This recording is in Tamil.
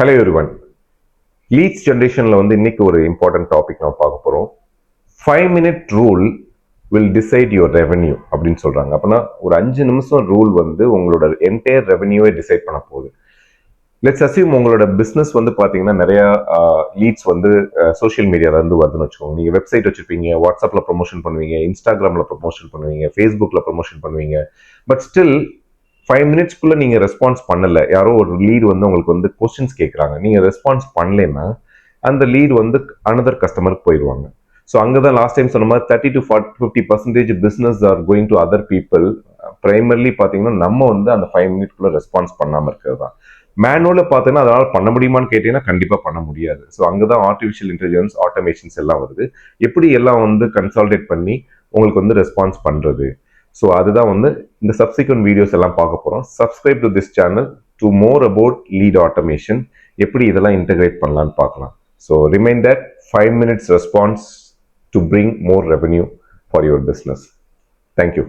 Hello everyone. லீட்ஸ் ஜென்ரேஷனில் இன்னைக்கு ஒரு இம்பார்ட்டன்ட் டாபிக் நம்ம பார்க்க போகிறோம். 5-minute rule will decide your revenue அப்படின்னு சொல்கிறாங்க. அப்படின்னா ஒரு 5 நிமிஷம் ரூல் உங்களோட என்டையர் ரெவென்யூவை டிசைட் பண்ண போகுது. லெட்ஸ் அஸ்யூம் உங்களோட பிஸ்னஸ் பார்த்தீங்கன்னா நிறையா லீட்ஸ் சோஷியல் மீடியாவிலேருந்து வருதுன்னு வச்சுக்கோங்க. நீங்கள் வெப்சைட் வச்சுருப்பீங்க, வாட்ஸ்அப்பில் ப்ரொமோஷன் பண்ணுவீங்க, இன்ஸ்டாகிராமில் ப்ரொமோஷன் பண்ணுவீங்க, ஃபேஸ்புக்கில் ப்ரொமோஷன் பண்ணுவீங்க. பட் ஸ்டில் 5 minutesக்குள்ள நீங்க ரெஸ்பான்ஸ் பண்ணல, யாரோ ஒரு லீட் உங்களுக்கு கொஸ்டின்ஸ் கேட்குறாங்க, நீங்க ரெஸ்பான்ஸ் பண்ணலன்னா அந்த லீட் அனதர் கஸ்டமருக்கு போயிடுவாங்க. ஸோ அங்கதான் லாஸ்ட் டைம் சொன்ன மாதிரி 30 to 50% business are going to other people. Primarily பார்த்தீங்கன்னா நம்ம அந்த 5 minutesக்குள்ள ரெஸ்பான்ஸ் பண்ணாமல் இருக்கிறது தான். மேனுவலில் பார்த்தீங்கன்னா அதனால பண்ண முடியுமான்னு கேட்டீங்கன்னா கண்டிப்பாக பண்ண முடியாது. ஸோ அங்கதான் ஆர்டிஃபிஷியல் இன்டெலிஜென்ஸ், ஆட்டோமேஷன்ஸ் எல்லாம் வருது. எப்படி எல்லாம் கன்சால்டேட் பண்ணி உங்களுக்கு ரெஸ்பான்ஸ் பண்றது. ஸோ அதுதான் இந்த சப்சிக்வெண்ட் வீடியோஸ் எல்லாம் பார்க்க போகிறோம். Subscribe to this channel to more about lead automation, எப்படி இதெல்லாம் இன்டெகிரேட் பண்ணலான்னு பார்க்கலாம். So remind that 5 minutes response to bring more revenue for your business. Thank you.